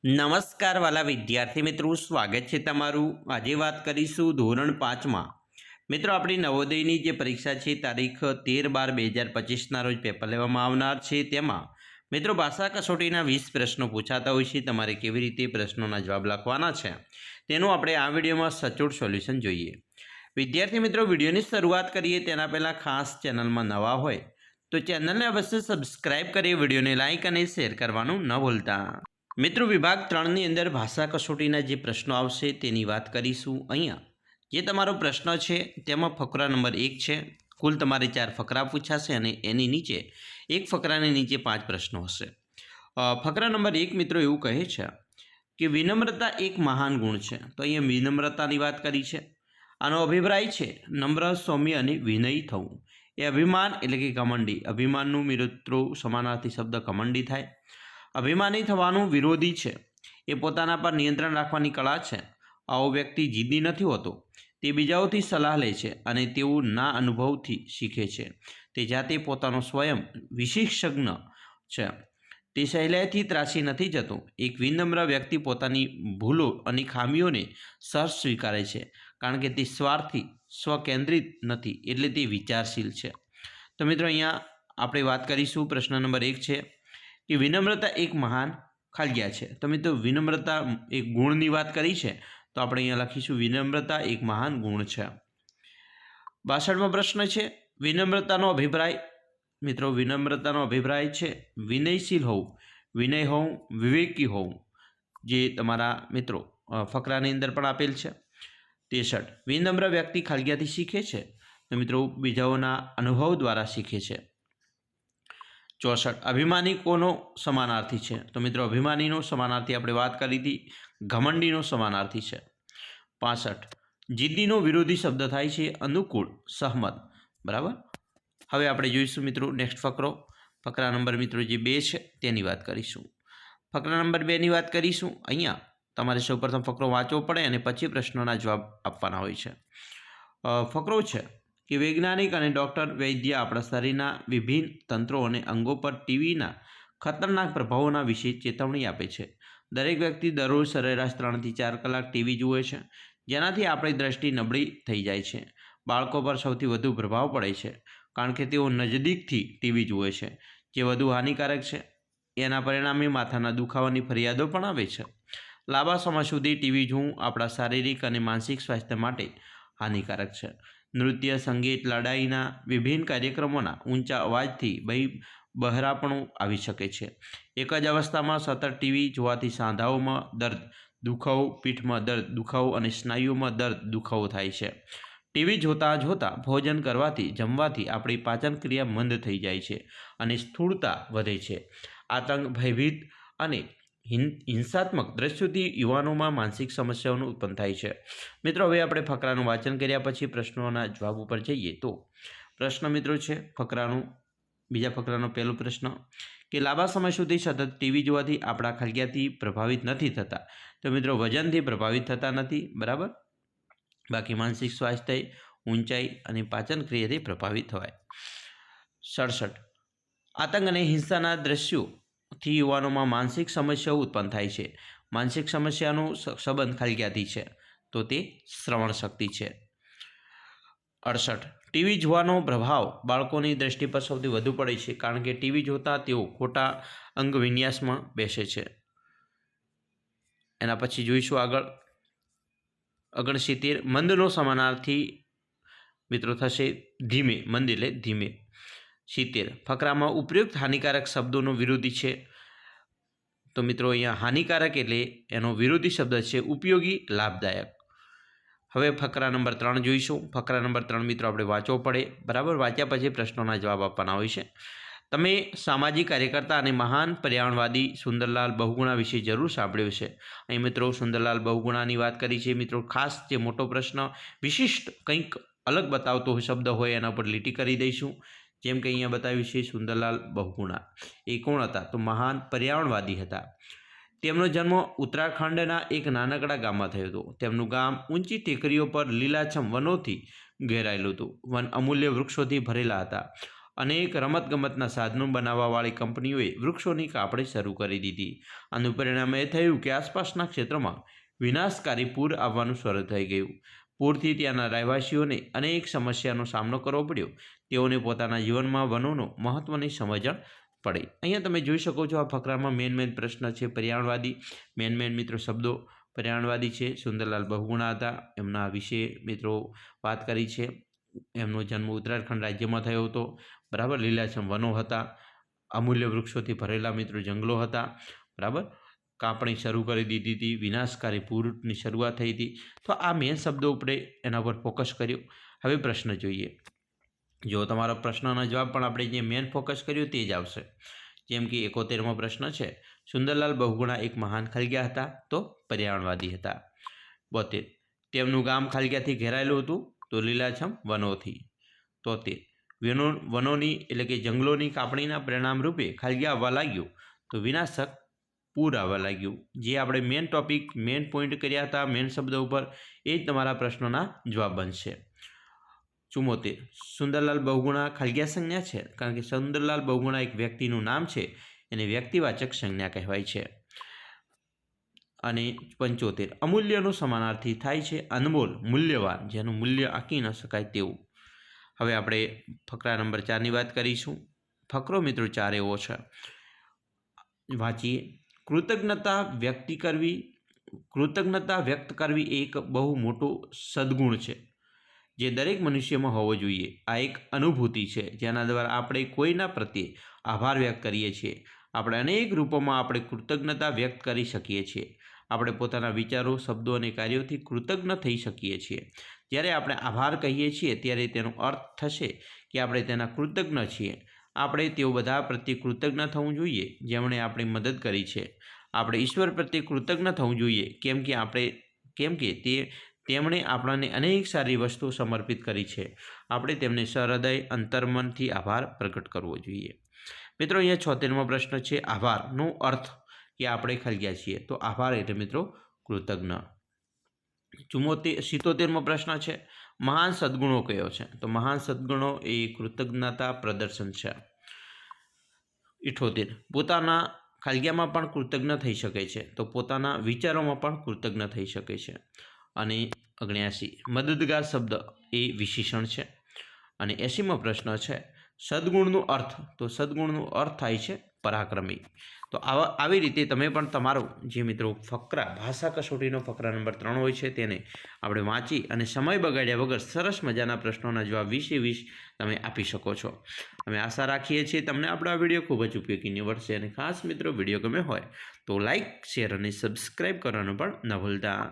નમસ્કાર વાલા વિદ્યાર્થી મિત્રો, સ્વાગત છે તમારું। આજે વાત કરીશું ધોરણ 5માં મિત્રો આપણી નવોદયની જે પરીક્ષા છે તારીખ 13/12/2025ના રોજ પેપર લેવામાં આવનાર છે। તેમાં મિત્રો ભાષા કસોટીના 20 પ્રશ્નો પૂછાતા હોય છે। તમારે કેવી રીતે પ્રશ્નોના જવાબ લખવાના છે તેનું આપણે આ વિડીયોમાં સચોટ સોલ્યુશન જોઈએ। વિદ્યાર્થી મિત્રો, વિડીયોની શરૂઆત કરીએ તેના પહેલાં ખાસ ચેનલમાં નવા હોય તો ચેનલને અવશ્ય સબસ્ક્રાઇબ કરી વિડીયોને લાઇક અને શેર કરવાનું ન ભૂલતા। મિત્રો વિભાગ 3ની અંદર ભાષા કસોટીના જે પ્રશ્નો આવશે તેની વાત કરીશું। અહીંયા જે તમારો પ્રશ્ન છે તેમાં ફકરા નંબર 1 છે। કુલ તમારે 4 ફકરા પૂછાશે અને એની નીચે એક ફકરાની નીચે 5 પ્રશ્નો હશે। ફકરા નંબર 1 મિત્રો એવું કહે છે કે વિનમ્રતા એક મહાન ગુણ છે। તો અહીંયા વિનમ્રતાની વાત કરી છે। આનો અભિપ્રાય છે નમ્ર, સૌમ્ય અને વિનયી થવું। એ અભિમાન એટલે કે ઘમંડી, અભિમાનનું મિત્રો સમાનાર્થી શબ્દ ઘમંડી થાય। અભિમાની થવાનું વિરોધી છે એ પોતાના પર નિયંત્રણ રાખવાની કળા છે। આવો વ્યક્તિ જીદ્દી નથી હોતો, તે બીજાઓથી સલાહ લે છે અને તેઓ ના અનુભવથી શીખે છે। તે જાતે પોતાનો સ્વયં વિશેષજ્ઞ છે, તે સહેલાઈથી ત્રાસી નથી જતો। એક વિનમ્ર વ્યક્તિ પોતાની ભૂલો અને ખામીઓને સહજ સ્વીકારે છે, કારણ કે તે સ્વાર્થી, સ્વકેન્દ્રિત નથી, એટલે તે વિચારશીલ છે। તો મિત્રો અહીંયા આપણે વાત કરીશું। પ્રશ્ન નંબર 1 છે કે વિનમ્રતા એક મહાન ખાલિયા છે। તો મિત્રો વિનમ્રતા એક ગુણની વાત કરી છે, તો આપણે અહીંયા લખીશું વિનમ્રતા એક મહાન ગુણ છે। 62મો પ્રશ્ન છે વિનમ્રતાનો અભિપ્રાય। મિત્રો વિનમ્રતાનો અભિપ્રાય છે વિનયશીલ હોવું, વિનય હોવું, વિવેકી હોવું, જે તમારા મિત્રો ફકરાની અંદર પણ આપેલ છે। 63 વિનમ્ર વ્યક્તિ ખાલિયાથી શીખે છે। તો મિત્રો બીજાઓના અનુભવ દ્વારા શીખે છે। 64 અભિમાની કોનો સમાનાર્થી છે? તો મિત્રો અભિમાનીનો સમાનાર્થી આપણે વાત કરી હતી, ઘમંડીનો સમાનાર્થી છે। 65 જિદ્દીનો વિરોધી શબ્દ થાય છે અનુકૂળ, સહમત, બરાબર। હવે આપણે જોઈશું મિત્રો નેક્સ્ટ ફકરો। ફકરા નંબર મિત્રો જે 2 છે તેની વાત કરીશું। ફકરા નંબર 2ની વાત કરીશું। અહીંયા તમારે સૌપ્રથમ ફકરો વાંચવો પડે અને પછી પ્રશ્નોના જવાબ આપવાના હોય છે। ફકરો છે કે વૈજ્ઞાનિક અને ડૉક્ટર વૈદ્ય આપણા શરીરના વિભિન્ન તંત્રો અને અંગો પર ટીવીના ખતરનાક પ્રભાવોના વિશે ચેતવણી આપે છે। દરેક વ્યક્તિ દરરોજ સરેરાશ 3 થી 4 કલાક ટીવી જુએ છે, જેનાથી આપણી દ્રષ્ટિ નબળી થઈ જાય છે। બાળકો પર સૌથી વધુ પ્રભાવ પડે છે, કારણ કે તેઓ નજદીકથી ટીવી જુએ છે, જે વધુ હાનિકારક છે। એના પરિણામે માથાના દુખાવાની ફરિયાદો પણ આવે છે। લાંબા સમય સુધી ટીવી જોવું આપણા શારીરિક અને માનસિક સ્વાસ્થ્ય માટે હાનિકારક છે। નૃત્ય, સંગીત, લડાઈના વિભિન્ન કાર્યક્રમોના ઊંચા અવાજથી બહેરાપણું આવી શકે છે। એક જ અવસ્થામાં સતત ટીવી જોવાથી સાંધાઓમાં દર્દ, દુખાવો, પીઠમાં દર્દ, દુખાવો અને સ્નાયુઓમાં દર્દ, દુખાવો થાય છે। ટીવી જોતાં જોતાં ભોજન કરવાથી, જમવાથી આપણી પાચન ક્રિયા મંદ થઈ જાય છે અને સ્થૂળતા વધે છે। આતંક, ભયભીત અને હિંસાત્મક દ્રશ્યોથી યુવાનોમાં માનસિક સમસ્યાઓનું ઉત્પન્ન થાય છે। મિત્રો હવે આપણે ફકરાનું વાંચન કર્યા પછી પ્રશ્નોના જવાબ ઉપર જઈએ। તો પ્રશ્ન મિત્રો છે બીજા ફકરાનો પહેલો પ્રશ્ન કે લાંબા સમય સુધી સતત ટીવી જોવાથી આપણા ખાલિયાથી પ્રભાવિત નથી થતા। તો મિત્રો વજનથી પ્રભાવિત થતા નથી, બરાબર। બાકી માનસિક સ્વાસ્થ્ય, ઊંચાઈ અને પાચન ક્રિયાથી પ્રભાવિત થવાય। 67 આતંક અને હિંસાના દ્રશ્યોથી યુવાનોમાં માનસિક સમસ્યાઓ ઉત્પન્ન થાય છે। માનસિક સમસ્યાનો સંબંધ ખાલિયાથી છે, તો તે શ્રવણ શક્તિ છે। 68 ટીવી જોવાનો પ્રભાવ બાળકોની દ્રષ્ટિ પર સૌથી વધુ પડે છે, કારણ કે ટીવી જોતાં તેઓ ખોટા અંગ વિન્યાસમાં બેસે છે। એના પછી જોઈશું આગળ 69 મંદનો સમાનાર્થી મિત્રો થશે ધીમે, મંદ એટલે ધીમે। 70 ફકરામાં ઉપયુક્ત હાનિકારક શબ્દોનો વિરોધી છે। તો મિત્રો અહીંયા હાનિકારક એટલે એનો વિરોધી શબ્દ છે ઉપયોગી, લાભદાયક। હવે ફકરા નંબર 3 જોઈશું। ફકરા નંબર 3 મિત્રો આપણે વાંચવો પડે, બરાબર। વાંચ્યા પછી પ્રશ્નોના જવાબ આપવાના હોય છે। તમે સામાજિક કાર્યકર્તા અને મહાન પર્યાવરણવાદી સુંદરલાલ બહુગુણા વિશે જરૂર સાંભળ્યું છે। અહીં મિત્રો સુંદરલાલ બહુગુણાની વાત કરી છે। મિત્રો ખાસ જે મોટો પ્રશ્ન વિશિષ્ટ કંઈક અલગ બતાવતો શબ્દ હોય એના પર લીટી કરી દઈશું। જેમ કે અહીંયા બતાવ્યું છે સુંદરલાલ બહુગુણા એ કોણ હતા? તો મહાન પર્યાવરણવાદી હતા। તેમનો જન્મ ઉત્તરાખંડના એક નાનકડા ગામમાં થયો હતો। તેમનું ગામ ઊંચી ટેકરીઓ પર લીલાછમ વનોથી ઘેરાયેલું હતું। વન અમૂલ્ય વૃક્ષોથી ભરેલા હતા અનેક રમતગમતના સાધનો બનાવવાવાળી કંપનીઓએ વૃક્ષોની કાપણી શરૂ કરી દીધી. આનું પરિણામ એ થયું કે આસપાસના ક્ષેત્રમાં વિનાશકારી પૂર આવવાનું શરૂ થઈ ગયું. પૂરથી ત્યાંના રહેવાસીઓને અનેક સમસ્યાનો સામનો કરવો પડ્યો. તેઓને પોતાના જીવનમાં વનોનો મહત્ત્વની સમજણ પડી. અહીંયા તમે જોઈ શકો છો આ ફકરામાં મેન પ્રશ્ન છે પર્યાવરણવાદી. મેન મિત્રો શબ્દો પર્યાવરણવાદી છે. સુંદરલાલ બહુગુણા હતા, એમના વિશે મિત્રો વાત કરી છે. એમનો જન્મ ઉત્તરાખંડ રાજ્યમાં થયો હતો. બરાબર. લીલાછમ વનો હતા, અમૂલ્ય વૃક્ષોથી ભરેલા મિત્રો જંગલો હતા. બરાબર. કાપણી શરૂ કરી દીધી હતી, વિનાશકારી પૂરની શરૂઆત થઈ હતી. તો આ મેન શબ્દો ઉપર એના પર ફોકસ કર્યો. હવે પ્રશ્ન જોઈએ. જો તમારા પ્રશ્નના જવાબ પણ આપણે જે મેન ફોકસ કર્યું તે જ આવશે. જેમ કે 71મો પ્રશ્ન છે, સુંદરલાલ બહુગુણા એક મહાન ખાલગ્યા હતા તો પર્યાવરણવાદી હતા. 72, તેમનું ગામ ખાલગ્યાથી ઘેરાયેલું હતું તો લીલાછમ વનોથી. 73, વનોની એટલે કે જંગલોની કાપણીના પરિણામ રૂપે ખાલગ્યા આવવા લાગ્યું તો વિનાશક પૂર આવવા લાગ્યું. જે આપણે મેન ટોપિક મેન પોઈન્ટ કર્યા હતા મેન શબ્દ ઉપર, એ જ તમારા પ્રશ્નોના જવાબ બનશે. 74, સુંદરલાલ બહુગુણા ખાલગ્યા સંજ્ઞા છે, કારણ કે સુંદરલાલ બહુગુણા એક વ્યક્તિનું નામ છે, એને વ્યક્તિવાચક સંજ્ઞા કહેવાય છે. અને 75, અમૂલ્યનો સમાનાર્થી થાય છે અનમોલ, મૂલ્યવાન, જેનું મૂલ્ય આંકી ન શકાય તેવું. હવે આપણે ફકરા નંબર 4ની વાત કરીશું. ફકરો મિત્રો 4 એવો છે, વાંચીએ. કૃતજ્ઞતા વ્યક્ત કરવી એક બહુ મોટો સદ્ગુણ છે જે દરેક મનુષ્યમાં હોવો જોઈએ. આ એક અનુભૂતિ છે જેના દ્વારા આપણે કોઈના પ્રત્યે આભાર વ્યક્ત કરીએ છીએ. આપણે અનેક રૂપોમાં આપણે કૃતજ્ઞતા વ્યક્ત કરી શકીએ છીએ. આપણે પોતાના વિચારો, શબ્દો અને કાર્યોથી કૃતજ્ઞ થઈ શકીએ છીએ. જ્યારે આપણે આભાર કહીએ છીએ ત્યારે તેનો અર્થ થશે કે આપણે તેના કૃતજ્ઞ છીએ. આપણે તેઓ બધા પ્રત્યે કૃતજ્ઞ થવું જોઈએ જેમણે આપણી મદદ કરી છે. આપણે ઈશ્વર પ્રત્યે કૃતજ્ઞ થવું જોઈએ કેમ કે તેમણે આપણને અનેક સારી વસ્તુઓ સમર્પિત કરી છે. આપણે તેમને સહૃદય અંતર્મનથી આભાર પ્રગટ કરવો જોઈએ. મિત્રો અહીંયા 76મો પ્રશ્ન છે, આભારનો અર્થ કે આપણે ખાલગ્યા છીએ તો આભાર એટલે મિત્રો કૃતજ્ઞ. 77મો પ્રશ્ન છે, મહાન સદ્ગુણો કયો છે તો મહાન સદ્ગુણો એ કૃતજ્ઞતા પ્રદર્શન છે. 78, પોતાના ખાલગ્યામાં પણ કૃતજ્ઞ થઈ શકે છે તો પોતાના વિચારોમાં પણ કૃતજ્ઞ થઈ શકે છે. અને 79, મદદગાર શબ્દ એ વિશેષણ છે. અને 80મો પ્રશ્ન છે, સદ્ગુણનો અર્થ તો સદ્ગુણનો અર્થ થાય છે પરાક્રમી. તો આવી રીતે તમે પણ તમારો જે મિત્રો ફકરા ભાષા કસોટીનો ફકરા નંબર 3 હોય છે તેને આપણે વાંચી અને સમય બગાડ્યા વગર સરસ મજાના પ્રશ્નોના જવાબ 20 તમે આપી શકો છો. અમે આશા રાખીએ છીએ તમને આપણો આ વિડીયો ખૂબ જ ઉપયોગી નીવડશે. અને ખાસ મિત્રો વિડીયો ગમે હોય તો લાઇક, શેર અને સબસ્ક્રાઈબ કરવાનું પણ ન ભૂલતા.